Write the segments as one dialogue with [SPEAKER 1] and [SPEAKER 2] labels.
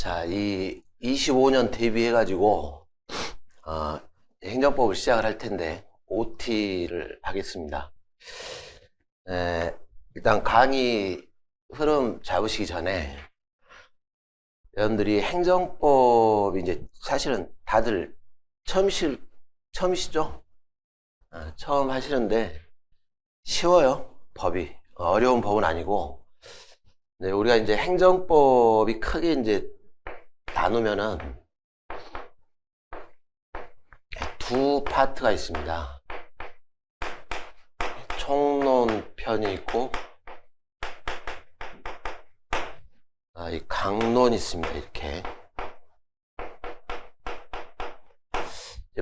[SPEAKER 1] 자, 이 25년 대비해가지고, 행정법을 시작을 할 텐데, OT를 하겠습니다. 일단 강의 흐름 잡으시기 전에, 여러분들이 행정법이 이제 사실은 다들 처음이시죠? 처음 하시는데, 쉬워요, 법이. 어려운 법은 아니고, 네, 우리가 이제 행정법이 크게 이제 나누면은 두 파트가 있습니다. 총론 편이 있고, 이 강론이 있습니다. 이렇게.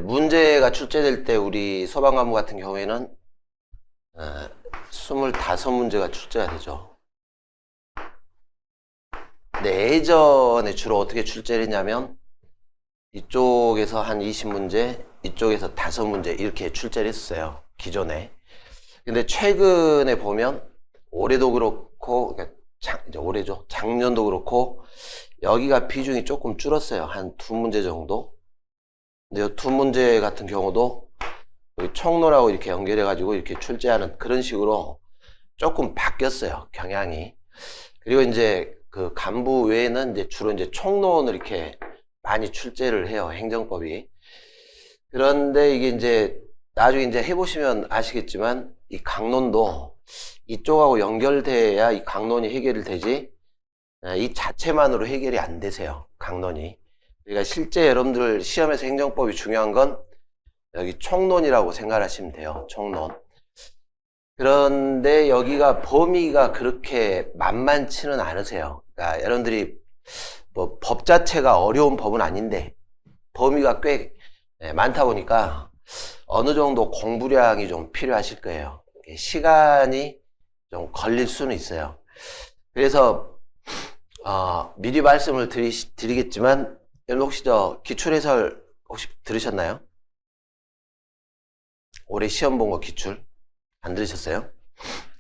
[SPEAKER 1] 문제가 출제될 때 우리 소방 과목 같은 경우에는 25문제가 출제가 되죠. 근데 예전에 주로 어떻게 출제를 했냐면 이쪽에서 한 20문제, 이쪽에서 5문제 이렇게 출제를 했어요. 기존에. 근데 최근에 보면 올해도 그렇고, 그러니까 이제 올해죠. 작년도 그렇고 여기가 비중이 조금 줄었어요. 한 2문제 정도. 근데 이 2문제 같은 경우도 여기 총론하고 이렇게 연결해 가지고 이렇게 출제하는 그런 식으로 조금 바뀌었어요. 경향이. 그리고 이제 그 간부 외에는 이제 주로 이제 총론을 이렇게 많이 출제를 해요. 행정법이. 그런데 이게 이제 나중에 이제 해보시면 아시겠지만 이 강론도 이쪽하고 연결돼야 이 강론이 해결이 되지, 이 자체만으로 해결이 안 되세요. 강론이. 그러니까 실제 여러분들 시험에서 행정법이 중요한 건 여기 총론이라고 생각하시면 돼요. 총론. 그런데 여기가 범위가 그렇게 만만치는 않으세요. 그러니까 여러분들이 뭐 법 자체가 어려운 법은 아닌데 범위가 꽤 많다 보니까 어느 정도 공부량이 좀 필요하실 거예요. 시간이 좀 걸릴 수는 있어요. 그래서 미리 말씀을 드리겠지만 여러분 혹시 저 기출해설 혹시 들으셨나요? 올해 시험 본 거 기출 안 들으셨어요?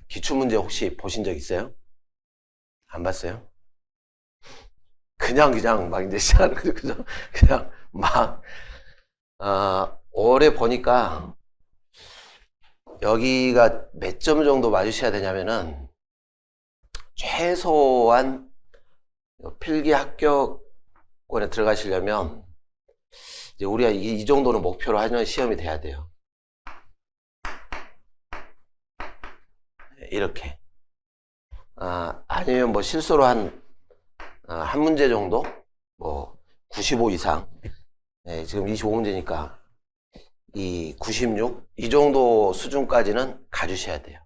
[SPEAKER 1] 기출문제 혹시 보신 적 있어요? 안 봤어요? 그냥 막 이제 시작하는 거죠. 그죠? 그냥 막 올해 보니까 여기가 몇 점 정도 맞으셔야 되냐면은 최소한 필기 합격권에 들어가시려면 이제 우리가 이 정도는 목표로 하는 시험이 돼야 돼요. 이렇게. 아니면 뭐 실수로 한 문제 정도? 뭐 95 이상. 네, 지금 25문제니까 이 96? 이 정도 수준까지는 가주셔야 돼요.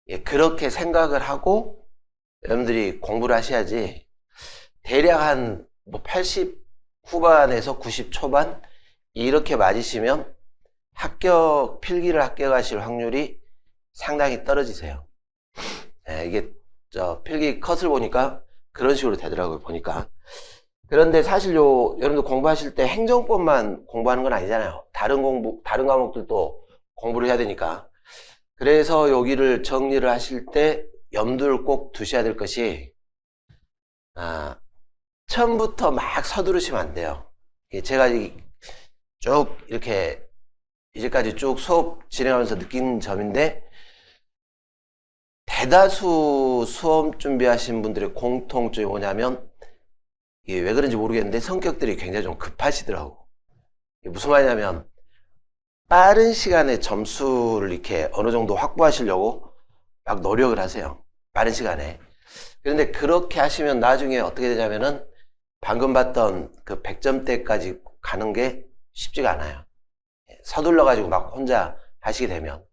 [SPEAKER 1] 예, 그렇게 생각을 하고 여러분들이 공부를 하셔야지 대략 한 뭐 80 후반에서 90 초반 이렇게 맞으시면 필기를 합격하실 확률이 상당히 떨어지세요. 예, 이게 필기 컷을 보니까 그런 식으로 되더라고요. 보니까. 그런데 사실 여러분들 공부하실 때 행정법만 공부하는 건 아니잖아요. 다른 과목들도 공부를 해야 되니까. 그래서 여기를 정리를 하실 때 염두를 꼭 두셔야 될 것이, 처음부터 막 서두르시면 안 돼요. 제가 쭉 이렇게 이제까지 쭉 수업 진행하면서 느낀 점인데, 대다수 수험 준비하신 분들의 공통점이 뭐냐면, 이게 왜 그런지 모르겠는데 성격들이 굉장히 좀 급하시더라고. 이게 무슨 말이냐면 빠른 시간에 점수를 이렇게 어느 정도 확보하시려고 막 노력을 하세요. 빠른 시간에. 그런데 그렇게 하시면 나중에 어떻게 되냐면은 방금 봤던 그 100점대까지 가는 게 쉽지가 않아요. 서둘러 가지고 막 혼자 하시게 되면.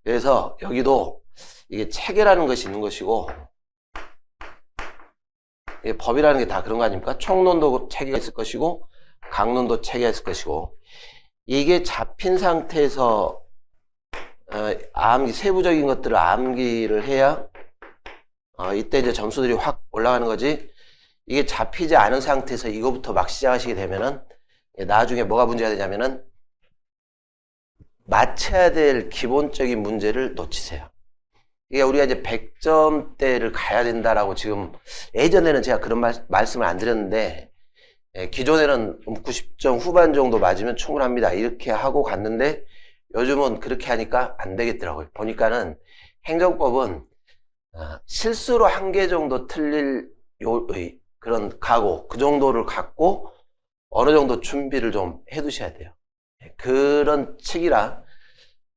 [SPEAKER 1] 그래서 여기도 이게 체계라는 것이 있는 것이고, 법이라는 게 다 그런 거 아닙니까? 총론도 체계가 있을 것이고 강론도 체계가 있을 것이고, 이게 잡힌 상태에서 세부적인 것들을 암기를 해야 이때 이제 점수들이 확 올라가는 거지. 이게 잡히지 않은 상태에서 이거부터 막 시작하시게 되면은 나중에 뭐가 문제가 되냐면은 맞춰야 될 기본적인 문제를 놓치세요. 이게 우리가 이제 100점대를 가야 된다라고 지금, 예전에는 제가 그런 말씀을 안 드렸는데 기존에는 90점 후반 정도 맞으면 충분합니다. 이렇게 하고 갔는데 요즘은 그렇게 하니까 안 되겠더라고요. 보니까는 행정법은 실수로 한 개 정도 틀릴 그런 각오, 그 정도를 갖고 어느 정도 준비를 좀 해두셔야 돼요. 그런 책이라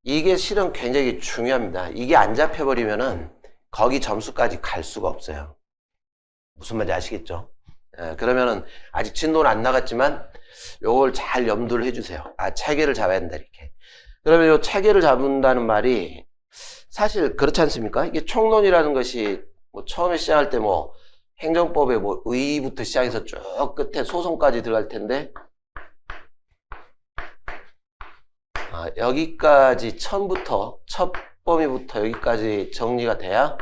[SPEAKER 1] 이게 실은 굉장히 중요합니다. 이게 안 잡혀버리면은 거기 점수까지 갈 수가 없어요. 무슨 말인지 아시겠죠? 그러면은 아직 진도는 안 나갔지만 요걸 잘 염두를 해주세요. 체계를 잡아야 된다 이렇게. 그러면 요 체계를 잡는다는 말이 사실 그렇지 않습니까? 이게 총론이라는 것이 뭐 처음에 시작할 때 뭐 행정법의 뭐 의의부터 시작해서 쭉 끝에 소송까지 들어갈 텐데 여기까지 처음부터 첫 범위부터 여기까지 정리가 돼야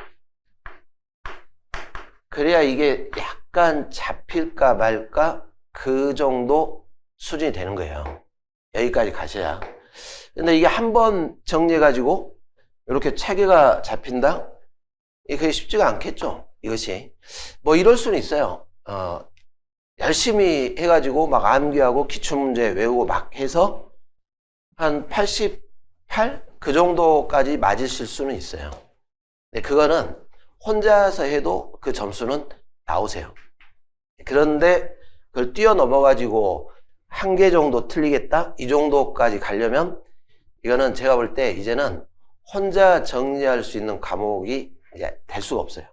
[SPEAKER 1] 그래야 이게 약간 잡힐까 말까 그 정도 수준이 되는 거예요. 여기까지 가셔야. 근데 이게 한 번 정리해가지고 이렇게 체계가 잡힌다? 그게 쉽지가 않겠죠. 이것이. 뭐 이럴 수는 있어요. 열심히 해가지고 막 암기하고 기출문제 외우고 막 해서 한 88? 그 정도까지 맞으실 수는 있어요. 근데 그거는 혼자서 해도 그 점수는 나오세요. 그런데 그걸 뛰어넘어가지고 한 개 정도 틀리겠다? 이 정도까지 가려면 이거는 제가 볼 때 이제는 혼자 정리할 수 있는 과목이 이제 될 수가 없어요.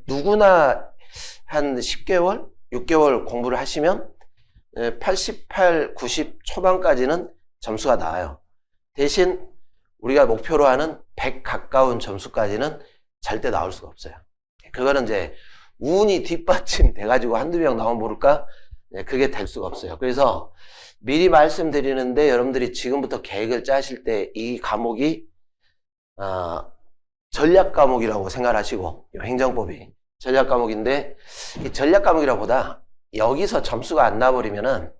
[SPEAKER 1] 누구나 한 10개월, 6개월 공부를 하시면 88, 90 초반까지는 점수가 나와요. 대신 우리가 목표로 하는 100 가까운 점수까지는 절대 나올 수가 없어요. 그거는 이제 운이 뒷받침 돼가지고 한두 명 나오면 모를까? 그게 될 수가 없어요. 그래서 미리 말씀드리는데 여러분들이 지금부터 계획을 짜실 때 이 과목이 전략 과목이라고 생각하시고 행정법이 전략 과목인데 이 전략 과목이라 보다 여기서 점수가 안 나버리면은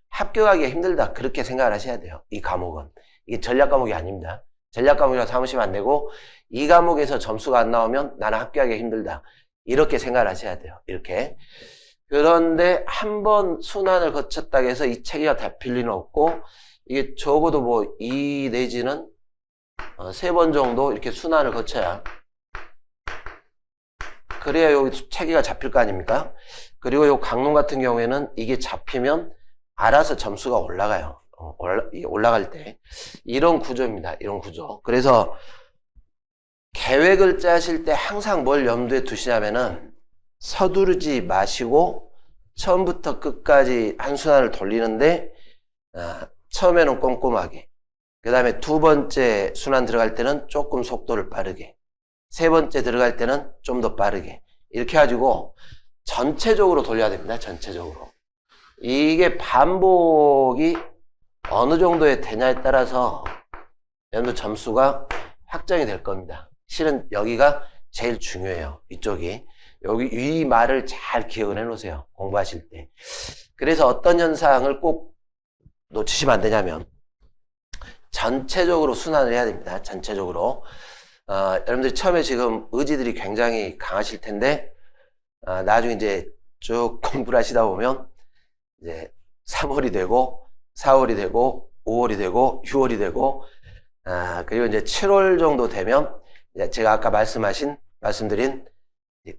[SPEAKER 1] 합격하기가 힘들다 그렇게 생각을 하셔야 돼요. 이 과목은 이게 전략 과목이 아닙니다. 전략 과목이라고 삼으시면 안 되고 이 과목에서 점수가 안 나오면 나는 합격하기가 힘들다 이렇게 생각을 하셔야 돼요. 이렇게. 그런데 한번 순환을 거쳤다고 해서 이 체계가 다 필 리는 없고 이게 적어도 뭐 2 내지는 3번 정도 이렇게 순환을 거쳐야 그래야 여기 체계가 잡힐 거 아닙니까? 그리고 요 강론 같은 경우에는 이게 잡히면 알아서 점수가 올라가요. 올라갈 때 이런 구조입니다. 이런 구조. 그래서 계획을 짜실 때 항상 뭘 염두에 두시냐면은 서두르지 마시고 처음부터 끝까지 한 순환을 돌리는데 처음에는 꼼꼼하게 그 다음에 두 번째 순환 들어갈 때는 조금 속도를 빠르게 세 번째 들어갈 때는 좀 더 빠르게 이렇게 해가지고 전체적으로 돌려야 됩니다. 전체적으로. 이게 반복이 어느 정도에 되냐에 따라서 여러분들 점수가 확정이 될 겁니다. 실은 여기가 제일 중요해요. 이쪽이. 여기 이 말을 잘 기억을 해 놓으세요. 공부하실 때. 그래서 어떤 현상을 꼭 놓치시면 안 되냐면 전체적으로 순환을 해야 됩니다. 전체적으로. 여러분들이 처음에 지금 의지들이 굉장히 강하실 텐데 나중에 이제 쭉 공부를 하시다 보면 이제 3월이 되고 4월이 되고 5월이 되고 6월이 되고 그리고 이제 7월 정도 되면 이제 제가 아까 말씀드린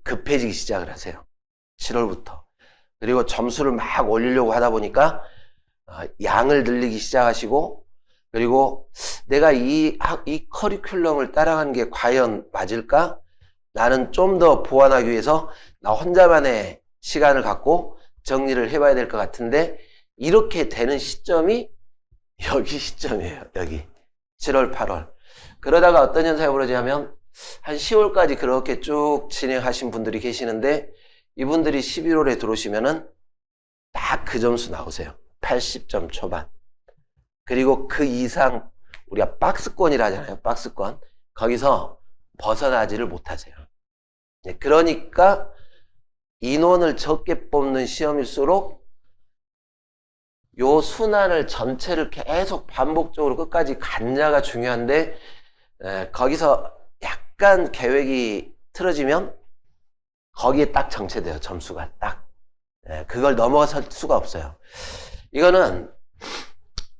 [SPEAKER 1] 급해지기 시작을 하세요. 7월부터. 그리고 점수를 막 올리려고 하다 보니까 양을 늘리기 시작하시고 그리고 내가 이 커리큘럼을 따라가는 게 과연 맞을까? 나는 좀 더 보완하기 위해서 나 혼자만의 시간을 갖고 정리를 해봐야 될 것 같은데 이렇게 되는 시점이 여기 시점이에요. 여기 7월, 8월. 그러다가 어떤 현상이 벌어지냐면 한 10월까지 그렇게 쭉 진행하신 분들이 계시는데 이분들이 11월에 들어오시면은 딱 그 점수 나오세요. 80점 초반. 그리고 그 이상 우리가 박스권이라 하잖아요. 박스권. 거기서 벗어나지를 못하세요. 그러니까 인원을 적게 뽑는 시험일수록 요 순환을 전체를 계속 반복적으로 끝까지 간자가 중요한데 거기서 약간 계획이 틀어지면 거기에 딱 정체돼요. 점수가 딱. 그걸 넘어설 수가 없어요. 이거는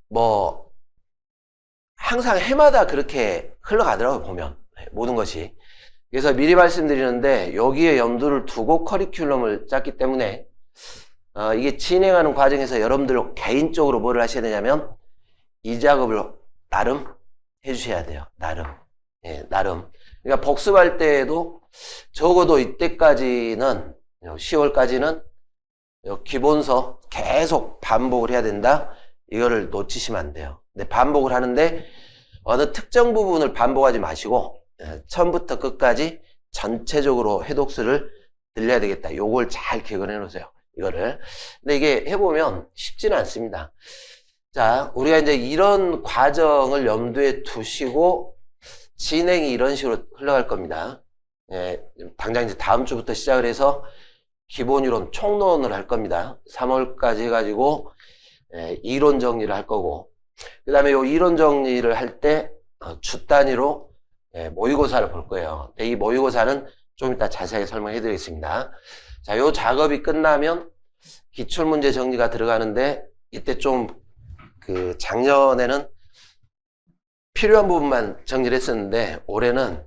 [SPEAKER 1] 뭐 항상 해마다 그렇게 흘러가더라고요, 보면. 모든 것이. 그래서 미리 말씀드리는데 여기에 염두를 두고 커리큘럼을 짰기 때문에 이게 진행하는 과정에서 여러분들 개인적으로 뭐를 하셔야 되냐면 이 작업을 나름 해주셔야 돼요. 나름. 예, 나름. 그러니까 복습할 때에도 적어도 이때까지는 10월까지는 기본서 계속 반복을 해야 된다. 이거를 놓치시면 안 돼요. 근데 반복을 하는데 어느 특정 부분을 반복하지 마시고 처음부터 끝까지 전체적으로 해독수를 들려야 되겠다. 요걸 잘 기억을 해 놓으세요. 이거를. 근데 이게 해보면 쉽지는 않습니다. 자, 우리가 이제 이런 과정을 염두에 두시고 진행이 이런 식으로 흘러갈 겁니다. 예, 당장 이제 다음 주부터 시작을 해서 기본이론 총론을 할 겁니다. 3월까지 해가지고 이론 정리를 할 거고, 그 다음에 요 이론 정리를 할 때 주 단위로 모의고사를 볼 거예요. 이 모의고사는 좀 이따 자세하게 설명해 드리겠습니다. 자, 요 작업이 끝나면 기출문제 정리가 들어가는데, 이때 좀 작년에는 필요한 부분만 정리를 했었는데 올해는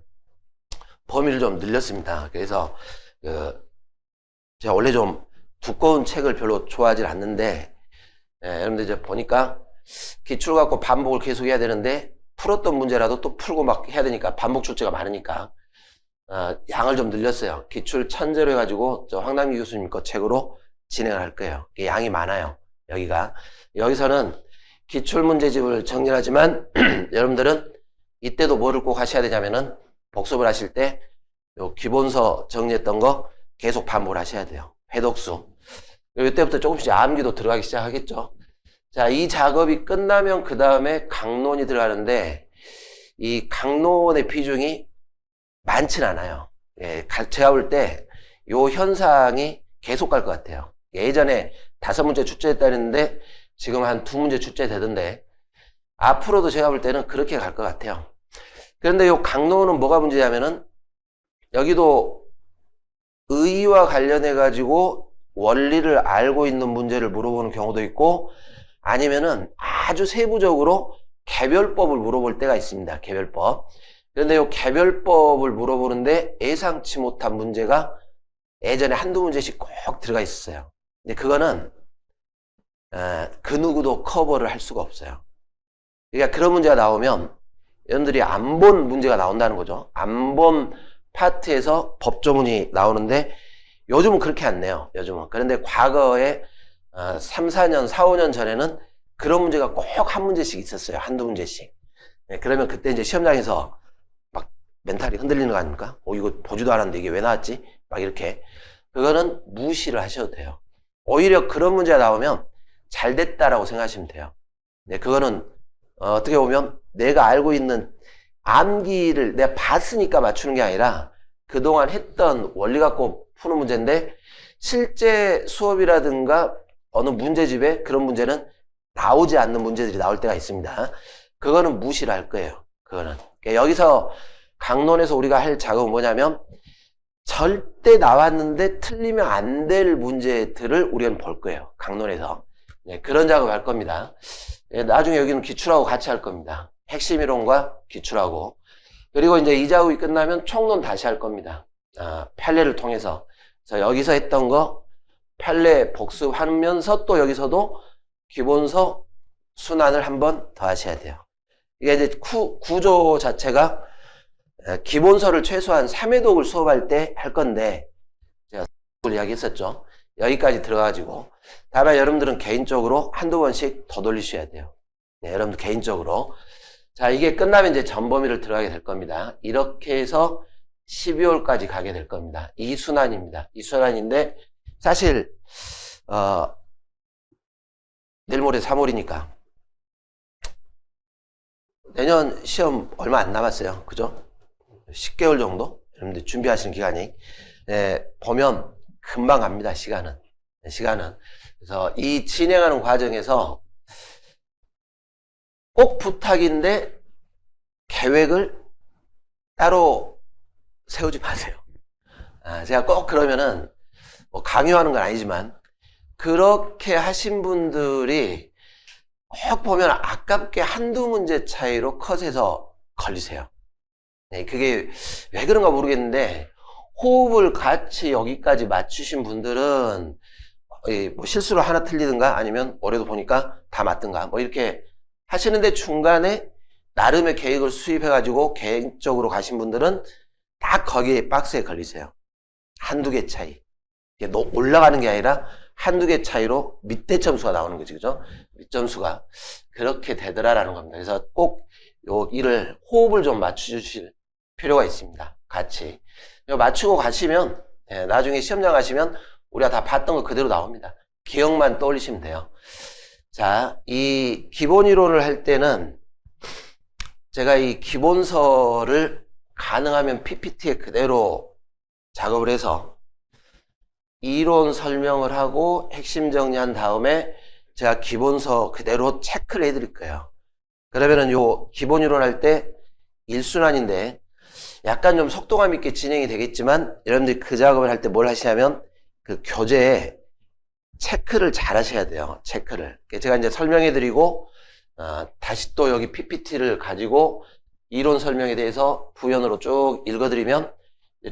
[SPEAKER 1] 범위를 좀 늘렸습니다. 그래서 제가 원래 좀 두꺼운 책을 별로 좋아하지 않는데 여러분들 이제 보니까 기출 갖고 반복을 계속 해야 되는데 풀었던 문제라도 또 풀고 막 해야 되니까 반복 출제가 많으니까 양을 좀 늘렸어요. 기출 천재로 해가지고 저 황남기 교수님 거 책으로 진행을 할 거예요. 양이 많아요. 여기서는 기출 문제집을 정리하지만 여러분들은 이때도 뭐를 꼭 하셔야 되냐면은 복습을 하실 때 요 기본서 정리했던 거 계속 반복을 하셔야 돼요. 해독수. 이때부터 조금씩 암기도 들어가기 시작하겠죠. 자, 이 작업이 끝나면 그 다음에 강론이 들어가는데 이 강론의 비중이 많진 않아요. 예, 제가 볼 때 요 현상이 계속 갈 것 같아요. 예전에 5문제 출제했다는데 지금 한 2문제 출제되던데 앞으로도 제가 볼 때는 그렇게 갈 것 같아요. 그런데 요 강론은 뭐가 문제냐면은 여기도 의의와 관련해 가지고 원리를 알고 있는 문제를 물어보는 경우도 있고 아니면은 아주 세부적으로 개별법을 물어볼 때가 있습니다. 개별법. 그런데 요 개별법을 물어보는데 예상치 못한 문제가 예전에 한두 문제씩 꼭 들어가 있었어요. 근데 그거는 그 누구도 커버를 할 수가 없어요. 그러니까 그런 문제가 나오면 여러분들이 안 본 문제가 나온다는 거죠. 안 본 파트에서 법조문이 나오는데 요즘은 그렇게 안 내요. 요즘은. 그런데 과거에 3, 4년, 4, 5년 전에는 그런 문제가 꼭 한 문제씩 있었어요. 한두 문제씩. 네, 그러면 그때 이제 시험장에서 막 멘탈이 흔들리는 거 아닙니까? 이거 보지도 않았는데 이게 왜 나왔지? 막 이렇게. 그거는 무시를 하셔도 돼요. 오히려 그런 문제가 나오면 잘 됐다라고 생각하시면 돼요. 네, 그거는 어떻게 보면 내가 알고 있는 암기를 내가 봤으니까 맞추는 게 아니라 그동안 했던 원리 갖고 푸는 문제인데 실제 수업이라든가 어느 문제집에 그런 문제는 나오지 않는 문제들이 나올 때가 있습니다. 그거는 무시를 할 거예요. 그거는. 그러니까 여기서 강론에서 우리가 할 작업은 뭐냐면 절대 나왔는데 틀리면 안 될 문제들을 우리는 볼 거예요. 강론에서. 네, 그런 작업을 할 겁니다. 네, 나중에 여기는 기출하고 같이 할 겁니다. 핵심 이론과 기출하고. 그리고 이제 이 작업이 끝나면 총론 다시 할 겁니다. 판례를 통해서. 그래서 여기서 했던 거 판례 복습하면서 또 여기서도 기본서 순환을 한 번 더 하셔야 돼요. 이게 이제 구조 자체가 기본서를 최소한 3회독을 수업할 때 할 건데 제가 이야기했었죠. 여기까지 들어가가지고 다만 여러분들은 개인적으로 한두 번씩 더 돌리셔야 돼요. 네, 여러분들 개인적으로. 자, 이게 끝나면 이제 전범위를 들어가게 될 겁니다. 이렇게 해서 12월까지 가게 될 겁니다. 이 순환입니다. 이 순환인데 사실 내일 모레 3월이니까 내년 시험 얼마 안 남았어요. 그죠? 10개월 정도? 여러분들 준비하시는 기간이. 네, 보면 금방 갑니다. 시간은. 그래서 이 진행하는 과정에서 꼭 부탁인데 계획을 따로 세우지 마세요. 제가 꼭 그러면은 뭐 강요하는 건 아니지만 그렇게 하신 분들이 꼭 보면 아깝게 한두 문제 차이로 컷에서 걸리세요. 네, 그게 왜 그런가 모르겠는데 호흡을 같이 여기까지 맞추신 분들은 뭐 실수로 하나 틀리든가 아니면 올해도 보니까 다 맞든가 뭐 이렇게 하시는데 중간에 나름의 계획을 수립해가지고 계획적으로 가신 분들은 딱 거기에 박스에 걸리세요. 한두 개 차이. 이게 올라가는 게 아니라 한두 개 차이로 밑에 점수가 나오는 거지, 그죠? 밑점수가 그렇게 되더라라는 겁니다. 그래서 꼭 요 일을 호흡을 좀 맞춰주실 필요가 있습니다. 같이 맞추고 가시면 나중에 시험장 가시면 우리가 다 봤던 거 그대로 나옵니다. 기억만 떠올리시면 돼요. 자, 이 기본 이론을 할 때는 제가 이 기본서를 가능하면 PPT에 그대로 작업을 해서 이론 설명을 하고 핵심 정리한 다음에 제가 기본서 그대로 체크를 해드릴 거예요. 그러면은 요 기본 이론 할 때 1순환인데 약간 좀 속도감 있게 진행이 되겠지만 여러분들이 그 작업을 할 때 뭘 하시냐면 그 교재에 체크를 잘 하셔야 돼요. 체크를. 제가 이제 설명해 드리고 다시 또 여기 PPT를 가지고 이론 설명에 대해서 부연으로 쭉 읽어 드리면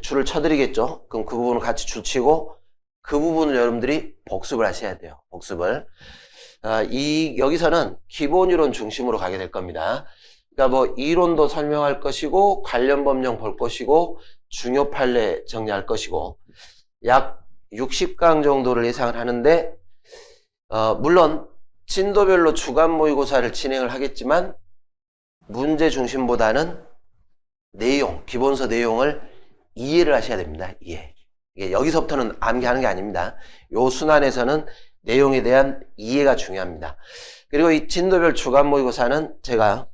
[SPEAKER 1] 줄을 쳐 드리겠죠. 그럼 그 부분을 같이 줄 치고 그 부분을 여러분들이 복습을 하셔야 돼요. 복습을. 여기서는 기본 이론 중심으로 가게 될 겁니다. 그러니까 뭐 이론도 설명할 것이고 관련 법령 볼 것이고 중요 판례 정리할 것이고 약 60강 정도를 예상을 하는데 물론 진도별로 주간 모의고사를 진행을 하겠지만 문제 중심보다는 내용, 기본서 내용을 이해를 하셔야 됩니다. 이해. 이게 여기서부터는 암기하는 게 아닙니다. 요 순환에서는 내용에 대한 이해가 중요합니다. 그리고 이 진도별 주간 모의고사는 제가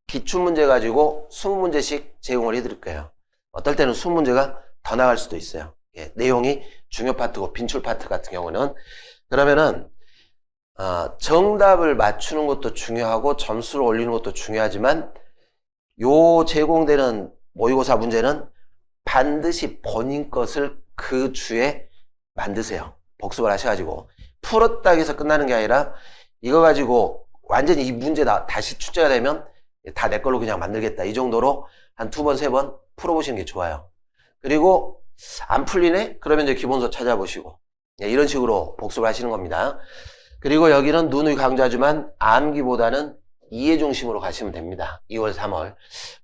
[SPEAKER 1] 기출문제 가지고 20문제씩 제공을 해드릴 거예요. 어떨 때는 20문제가 더 나갈 수도 있어요. 내용이 중요 파트고 빈출 파트 같은 경우는 그러면은 정답을 맞추는 것도 중요하고 점수를 올리는 것도 중요하지만 요 제공되는 모의고사 문제는 반드시 본인 것을 그 주에 만드세요. 복습을 하셔가지고 풀었다 해서 끝나는 게 아니라 이거 가지고 완전히 이 문제 다시 출제가 되면 다 내 걸로 그냥 만들겠다 이 정도로 한 2번 3번 풀어보시는 게 좋아요. 그리고 안 풀리네? 그러면 이제 기본서 찾아보시고 이런 식으로 복습을 하시는 겁니다. 그리고 여기는 누누이 강조하지만 암기보다는 이해 중심으로 가시면 됩니다. 2월 3월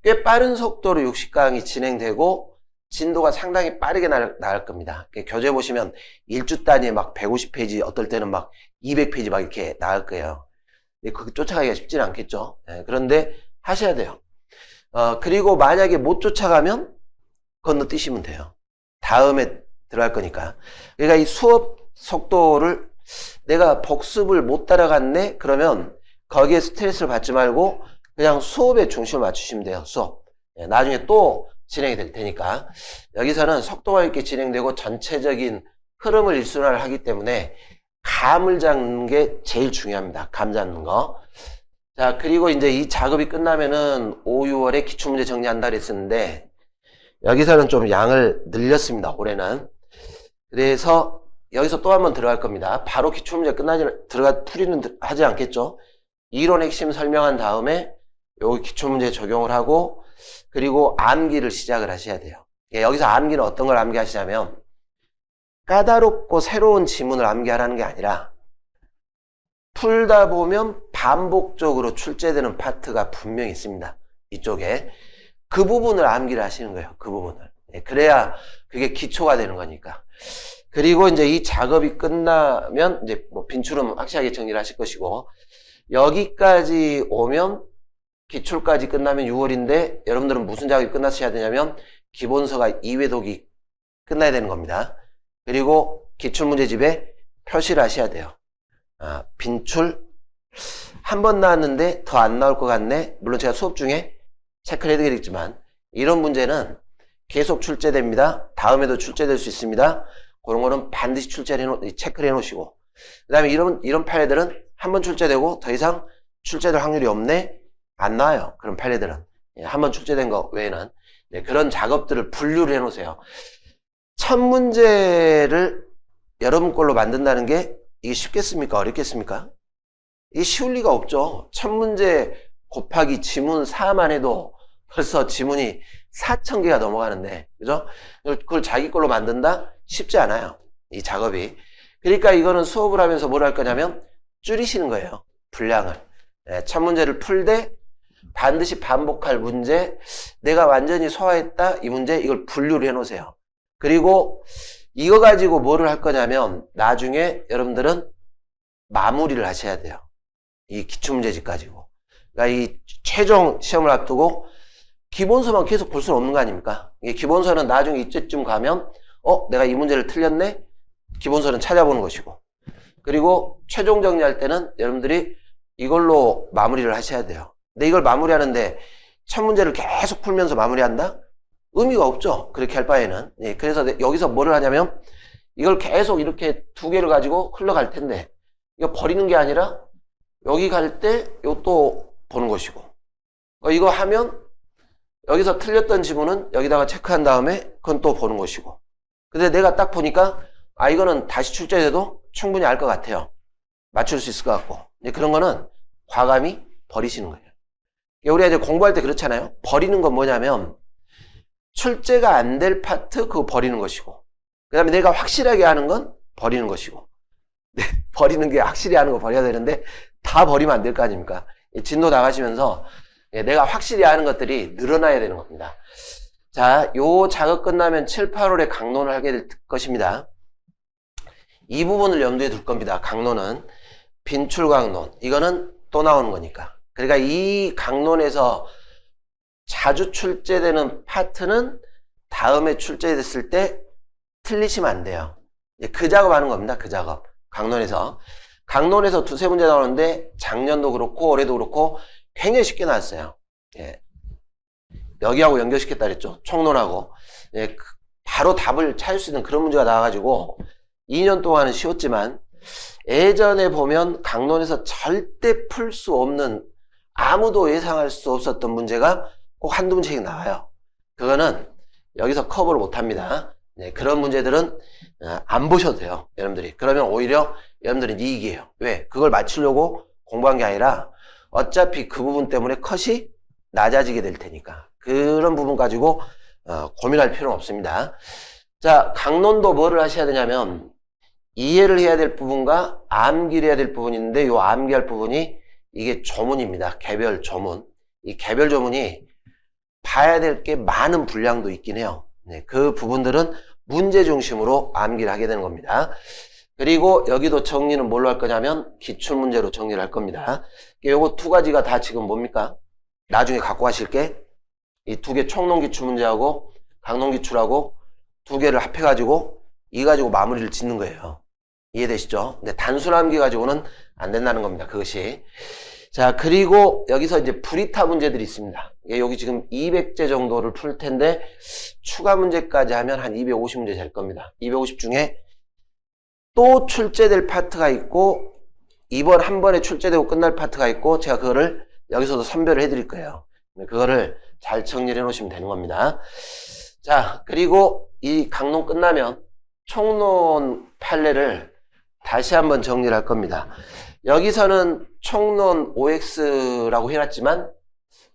[SPEAKER 1] 꽤 빠른 속도로 60강이 진행되고 진도가 상당히 빠르게 나갈 겁니다. 교재 보시면 1주 단위에 막 150페이지 어떨 때는 막 200페이지 막 이렇게 나갈 거예요. 그거 쫓아가기가 쉽지는 않겠죠. 그런데 하셔야 돼요. 그리고 만약에 못 쫓아가면 건너뛰시면 돼요. 다음에 들어갈 거니까. 그러니까 이 수업 속도를 내가 복습을 못 따라갔네? 그러면 거기에 스트레스를 받지 말고 그냥 수업에 중심을 맞추시면 돼요. 수업. 나중에 또 진행이 될 테니까. 여기서는 속도가 있게 진행되고 전체적인 흐름을 일순환을 하기 때문에 감을 잡는 게 제일 중요합니다. 감 잡는 거. 자, 그리고 이제 이 작업이 끝나면은 5, 6월에 기출문제 정리한다 그랬었는데 여기서는 좀 양을 늘렸습니다. 올해는. 그래서 여기서 또 한 번 들어갈 겁니다. 바로 기출문제 풀이는 하지 않겠죠. 이론 핵심 설명한 다음에 여기 기출문제 적용을 하고 그리고 암기를 시작을 하셔야 돼요. 여기서 암기는 어떤 걸 암기하시냐면 까다롭고 새로운 지문을 암기하라는 게 아니라 풀다 보면 반복적으로 출제되는 파트가 분명히 있습니다. 이쪽에 그 부분을 암기를 하시는 거예요. 그 부분을. 그래야 그게 기초가 되는 거니까. 그리고 이제 이 작업이 끝나면 이제 뭐 빈출은 확실하게 정리를 하실 것이고 여기까지 오면 기출까지 끝나면 6월인데 여러분들은 무슨 작업이 끝났어야 되냐면 기본서가 2회독이 끝나야 되는 겁니다. 그리고 기출문제집에 표시를 하셔야 돼요. 빈출 한 번 나왔는데 더 안 나올 것 같네. 물론 제가 수업 중에 체크를 해드리겠지만 이런 문제는 계속 출제됩니다. 다음에도 출제될 수 있습니다. 그런 거는 반드시 체크를 해놓으시고 그 다음에 이런 판례들은 한 번 출제되고 더 이상 출제될 확률이 없네. 안 나와요. 그런 판례들은. 한 번 출제된 거 외에는. 그런 작업들을 분류를 해놓으세요. 첫 문제를 여러분 걸로 만든다는 게 이게 쉽겠습니까? 어렵겠습니까? 이게 쉬울 리가 없죠. 첫 문제 곱하기 지문 4만 해도 벌써 지문이 4,000개가 넘어가는데, 그죠? 그걸 자기 걸로 만든다? 쉽지 않아요. 이 작업이. 그러니까 이거는 수업을 하면서 뭘 할 거냐면 줄이시는 거예요. 분량을. 첫 문제를 풀 때 반드시 반복할 문제, 내가 완전히 소화했다, 이 문제, 이걸 분류를 해 놓으세요. 그리고 이거 가지고 뭐를 할 거냐면 나중에 여러분들은 마무리를 하셔야 돼요. 이 기출문제집 가지고. 그러니까 이 최종 시험을 앞두고 기본서만 계속 볼 수는 없는 거 아닙니까? 이 기본서는 나중에 이때쯤 가면 내가 이 문제를 틀렸네? 기본서는 찾아보는 것이고, 그리고 최종 정리할 때는 여러분들이 이걸로 마무리를 하셔야 돼요. 근데 이걸 마무리하는데 첫 문제를 계속 풀면서 마무리한다? 의미가 없죠. 그렇게 할 바에는. 예, 그래서 여기서 뭐를 하냐면 이걸 계속 이렇게 두 개를 가지고 흘러갈 텐데 이거 버리는 게 아니라 여기 갈 때 이것도 보는 것이고, 이거 하면 여기서 틀렸던 지문은 여기다가 체크한 다음에 그건 또 보는 것이고, 근데 내가 딱 보니까 이거는 다시 출제해도 충분히 알 것 같아요. 맞출 수 있을 것 같고. 그런 거는 과감히 버리시는 거예요. 우리가 이제 공부할 때 그렇잖아요. 버리는 건 뭐냐면 출제가 안 될 파트 그거 버리는 것이고, 그 다음에 내가 확실하게 하는 건 버리는 것이고. 버리는 게 확실히 하는 거 버려야 되는데 다 버리면 안 될 거 아닙니까? 진도 나가시면서 내가 확실히 하는 것들이 늘어나야 되는 겁니다. 자, 요 작업 끝나면 7, 8월에 강론을 하게 될 것입니다. 이 부분을 염두에 둘 겁니다. 강론은 빈출 강론, 이거는 또 나오는 거니까. 그러니까 이 강론에서 자주 출제되는 파트는 다음에 출제됐을 때 틀리시면 안 돼요. 그 작업하는 겁니다. 그 작업. 강론에서 두세 문제 나오는데 작년도 그렇고 올해도 그렇고 굉장히 쉽게 나왔어요. 예. 여기하고 연결시켰다 그랬죠. 총론하고. 예. 바로 답을 찾을 수 있는 그런 문제가 나와가지고 2년 동안은 쉬웠지만 예전에 보면 강론에서 절대 풀 수 없는, 아무도 예상할 수 없었던 문제가 꼭 한두 문제씩 나와요. 그거는 여기서 커버를 못합니다. 네, 그런 문제들은 안 보셔도 돼요. 여러분들이. 그러면 오히려 여러분들은 이익이에요. 왜? 그걸 맞추려고 공부한 게 아니라 어차피 그 부분 때문에 컷이 낮아지게 될 테니까. 그런 부분 가지고 고민할 필요는 없습니다. 자, 강론도 뭐를 하셔야 되냐면 이해를 해야 될 부분과 암기를 해야 될 부분이 있는데, 이 암기할 부분이 이게 조문입니다. 개별 조문. 이 개별 조문이 봐야 될 게 많은 분량도 있긴 해요. 네, 그 부분들은 문제 중심으로 암기를 하게 되는 겁니다. 그리고 여기도 정리는 뭘로 할 거냐면 기출문제로 정리를 할 겁니다. 요거 두 가지가 다 지금 뭡니까? 나중에 갖고 가실 게 이 두 개 총론 기출문제하고 강론 기출하고 두 개를 합해가지고 이 가지고 마무리를 짓는 거예요. 이해되시죠? 근데 단순 암기 가지고는 안 된다는 겁니다. 그것이. 자, 그리고 여기서 이제 불이타 문제들이 있습니다. 여기 지금 200제 정도를 풀 텐데 추가 문제까지 하면 한 250문제 될 겁니다. 250 중에 또 출제될 파트가 있고 이번 한 번에 출제되고 끝날 파트가 있고 제가 그거를 여기서도 선별을 해드릴 거예요. 그거를 잘 정리를 해놓으시면 되는 겁니다. 자, 그리고 이 강론 끝나면 총론 판례를 다시 한번 정리를 할 겁니다. 여기서는 총론 OX라고 해놨지만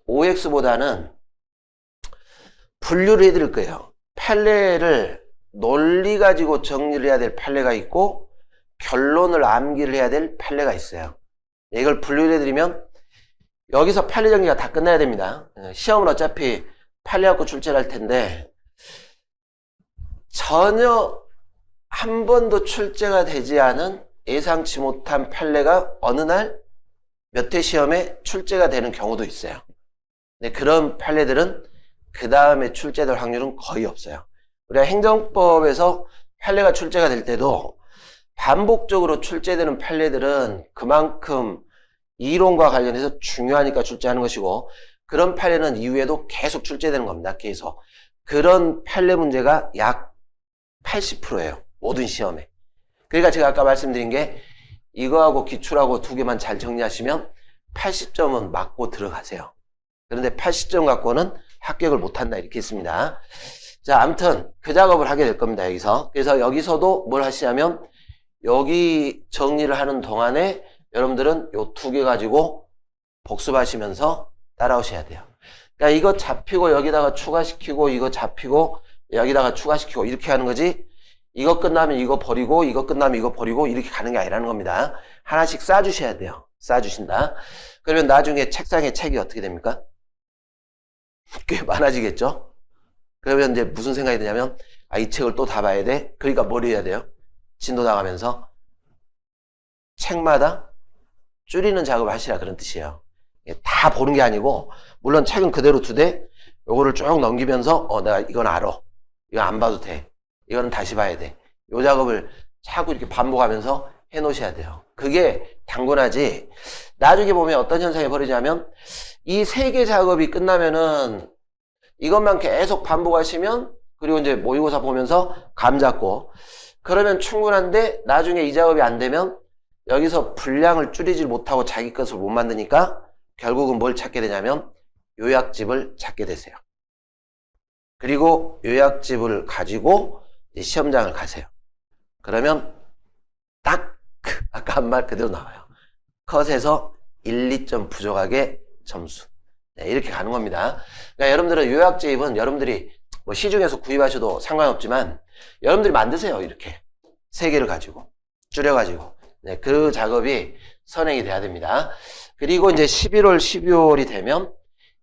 [SPEAKER 1] OX보다는 분류를 해드릴 거예요. 판례를 논리 가지고 정리를 해야 될 판례가 있고 결론을 암기를 해야 될 판례가 있어요. 이걸 분류를 해드리면 여기서 판례 정리가 다 끝나야 됩니다. 시험은 어차피 판례 갖고 출제를 할 텐데 전혀 한 번도 출제가 되지 않은 예상치 못한 판례가 어느 날 몇 회 시험에 출제가 되는 경우도 있어요. 근데 그런 판례들은 그 다음에 출제될 확률은 거의 없어요. 우리가 행정법에서 판례가 출제가 될 때도 반복적으로 출제되는 판례들은 그만큼 이론과 관련해서 중요하니까 출제하는 것이고, 그런 판례는 이후에도 계속 출제되는 겁니다. 계속. 그런 판례 문제가 약 80%예요. 모든 시험에. 그러니까 제가 아까 말씀드린 게 이거하고 기출하고 두 개만 잘 정리하시면 80점은 맞고 들어가세요. 그런데 80점 갖고는 합격을 못한다 이렇게 했습니다. 자, 아무튼 그 작업을 하게 될 겁니다. 여기서. 그래서 여기서도 뭘 하시냐면 여기 정리를 하는 동안에 여러분들은 요 두 개 가지고 복습하시면서 따라오셔야 돼요. 그러니까 이거 잡히고 여기다가 추가시키고 이거 잡히고 여기다가 추가시키고 이렇게 하는 거지, 이거 끝나면 이거 버리고 이거 끝나면 이거 버리고 이렇게 가는 게 아니라는 겁니다. 하나씩 쌓아주셔야 돼요. 쌓아주신다. 그러면 나중에 책상에 책이 어떻게 됩니까? 꽤 많아지겠죠? 그러면 이제 무슨 생각이 드냐면, 아, 이 책을 또 다 봐야 돼? 그러니까 뭘 해야 돼요? 진도 나가면서 책마다 줄이는 작업을 하시라, 그런 뜻이에요. 다 보는 게 아니고, 물론 책은 그대로 두되 요거를 쭉 넘기면서 내가 이건 알아, 이건 안 봐도 돼, 이거는 다시 봐야 돼, 요 작업을 자꾸 이렇게 반복하면서 해 놓으셔야 돼요. 그게 당분하지, 나중에 보면 어떤 현상이 벌어지냐면, 이 세 개 작업이 끝나면은 이것만 계속 반복하시면, 그리고 이제 모의고사 보면서 감 잡고 그러면 충분한데, 나중에 이 작업이 안 되면 여기서 분량을 줄이질 못하고 자기 것을 못 만드니까 결국은 뭘 찾게 되냐면 요약집을 찾게 되세요. 그리고 요약집을 가지고 시험장을 가세요. 그러면 딱 아까 한 말 그대로 나와요. 컷에서 1, 2점 부족하게 점수. 네, 이렇게 가는 겁니다. 그러니까 여러분들은 요약집은 여러분들이 뭐 시중에서 구입하셔도 상관없지만 여러분들이 만드세요. 이렇게 세 개를 가지고 줄여가지고. 네, 그 작업이 선행이 돼야 됩니다. 그리고 이제 11월, 12월이 되면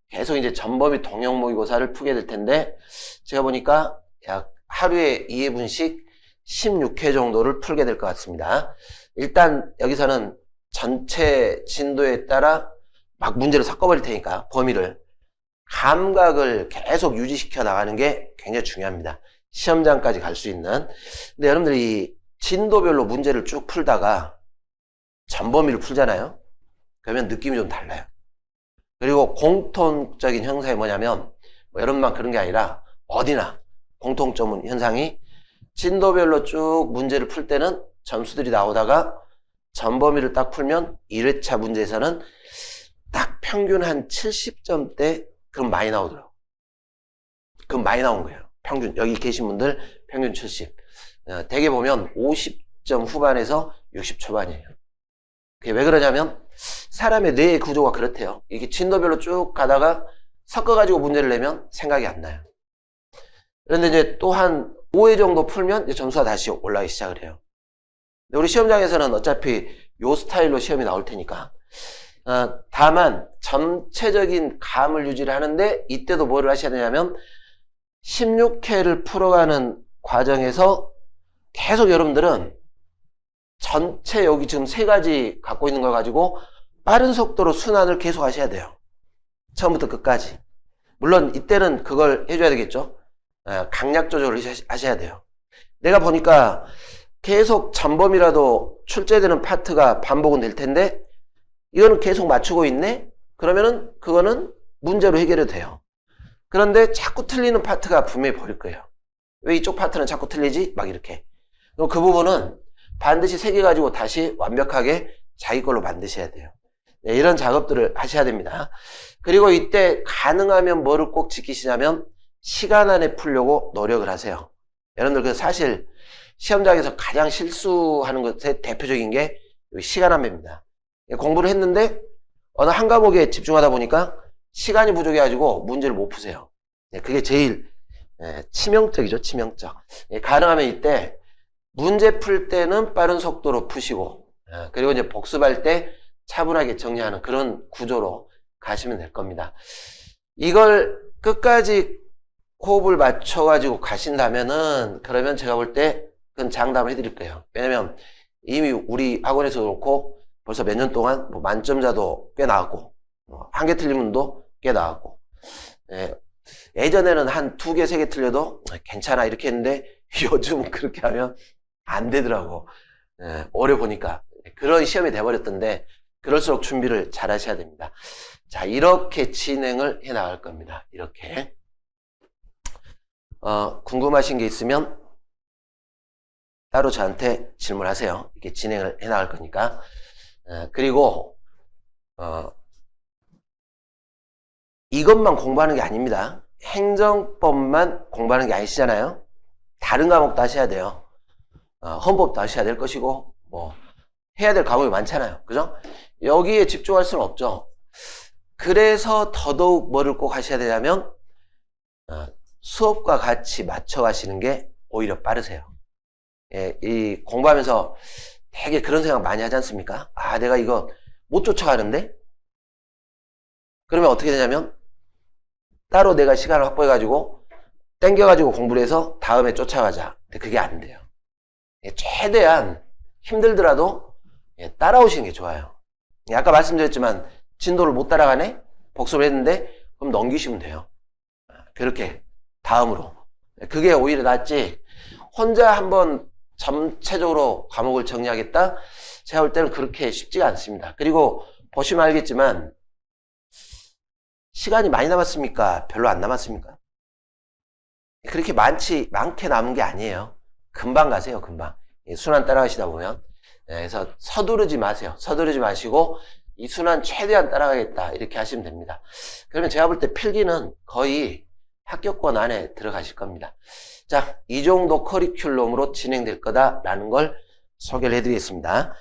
[SPEAKER 1] 계속 이제 전범위 동형 모의고사를 풀게 될 텐데, 제가 보니까 약 하루에 2회분씩 16회 정도를 풀게 될 것 같습니다. 일단 여기서는 전체 진도에 따라 막 문제를 섞어버릴 테니까 범위를, 감각을 계속 유지시켜 나가는 게 굉장히 중요합니다. 시험장까지 갈 수 있는. 근데 여러분들이 진도별로 문제를 쭉 풀다가 전범위를 풀잖아요. 그러면 느낌이 좀 달라요. 그리고 공통적인 현상이 뭐냐면, 뭐 여러분만 그런 게 아니라 어디나 공통점은 현상이, 진도별로 쭉 문제를 풀 때는 점수들이 나오다가 전범위를 딱 풀면 1회차 문제에서는 딱 평균 한 70점대, 그럼 많이 나오더라고요. 그럼 많이 나온 거예요. 평균, 여기 계신 분들 평균 70. 대개 보면 50점 후반에서 60 초반이에요. 그게 왜 그러냐면 사람의 뇌의 구조가 그렇대요. 이게 진도별로 쭉 가다가 섞어가지고 문제를 내면 생각이 안 나요. 그런데 이제 또 한 5회 정도 풀면 이제 점수가 다시 올라가기 시작을 해요. 근데 우리 시험장에서는 어차피 요 스타일로 시험이 나올 테니까, 다만 전체적인 감을 유지를 하는데, 이때도 뭐를 하셔야 되냐면 16회를 풀어가는 과정에서 계속 여러분들은 전체 여기 지금 세 가지 갖고 있는 걸 가지고 빠른 속도로 순환을 계속 하셔야 돼요. 처음부터 끝까지. 물론 이때는 그걸 해줘야 되겠죠. 강약 조절을 하셔야 돼요. 내가 보니까 계속 전범이라도 출제되는 파트가 반복은 될 텐데 이거는 계속 맞추고 있네? 그러면은 그거는 문제로 해결이 돼요. 그런데 자꾸 틀리는 파트가 분명히 보일 거예요. 왜 이쪽 파트는 자꾸 틀리지? 막 이렇게. 그럼 그 부분은 반드시 세 개 가지고 다시 완벽하게 자기 걸로 만드셔야 돼요. 네, 이런 작업들을 하셔야 됩니다. 그리고 이때 가능하면 뭐를 꼭 지키시냐면 시간 안에 풀려고 노력을 하세요. 여러분들 그 사실 시험장에서 가장 실수하는 것의 대표적인 게 시간 안배입니다. 공부를 했는데 어느 한 과목에 집중하다 보니까 시간이 부족해가지고 문제를 못 푸세요. 그게 제일 치명적이죠. 치명적. 가능하면 이때 문제 풀 때는 빠른 속도로 푸시고, 그리고 이제 복습할 때 차분하게 정리하는 그런 구조로 가시면 될 겁니다. 이걸 끝까지 호흡을 맞춰가지고 가신다면은, 그러면 제가 볼 때 그건 장담을 해드릴 거예요. 왜냐면 이미 우리 학원에서 그렇고 벌써 몇 년 동안 뭐 만점자도 꽤 나왔고, 한 개 틀린 분도 꽤 나왔고, 예전에는 한 2개, 3개 틀려도 괜찮아 이렇게 했는데 요즘 그렇게 하면 안 되더라고. 오래 보니까 그런 시험이 돼버렸던데, 그럴수록 준비를 잘 하셔야 됩니다. 자, 이렇게 진행을 해 나갈 겁니다. 이렇게. 궁금하신 게 있으면 따로 저한테 질문하세요. 이렇게 진행을 해 나갈 거니까. 그리고 이것만 공부하는 게 아닙니다. 행정법만 공부하는 게 아니시잖아요. 다른 과목도 하셔야 돼요. 헌법도 하셔야 될 것이고, 뭐, 해야 될 과목이 많잖아요. 그죠? 여기에 집중할 수는 없죠. 그래서 더더욱 뭐를 꼭 하셔야 되냐면, 수업과 같이 맞춰 가시는 게 오히려 빠르세요. 예, 이 공부하면서 되게 그런 생각 많이 하지 않습니까? 아, 내가 이거 못 쫓아가는데? 그러면 어떻게 되냐면, 따로 내가 시간을 확보해가지고, 땡겨가지고 공부를 해서 다음에 쫓아가자. 근데 그게 안 돼요. 예, 최대한 힘들더라도 따라오시는 게 좋아요. 예, 아까 말씀드렸지만, 진도를 못 따라가네? 복습을 했는데, 그럼 넘기시면 돼요. 그렇게, 다음으로. 그게 오히려 낫지, 혼자 한번 전체적으로 과목을 정리하겠다? 제가 볼 때는 그렇게 쉽지가 않습니다. 그리고 보시면 알겠지만, 시간이 많이 남았습니까? 별로 안 남았습니까? 그렇게 많게 남은 게 아니에요. 금방 가세요, 금방. 순환 따라가시다 보면. 그래서 서두르지 마세요. 서두르지 마시고, 이 순환 최대한 따라가겠다. 이렇게 하시면 됩니다. 그러면 제가 볼 때 필기는 거의 합격권 안에 들어가실 겁니다. 자, 이 정도 커리큘럼으로 진행될 거다라는 걸 소개를 해드리겠습니다.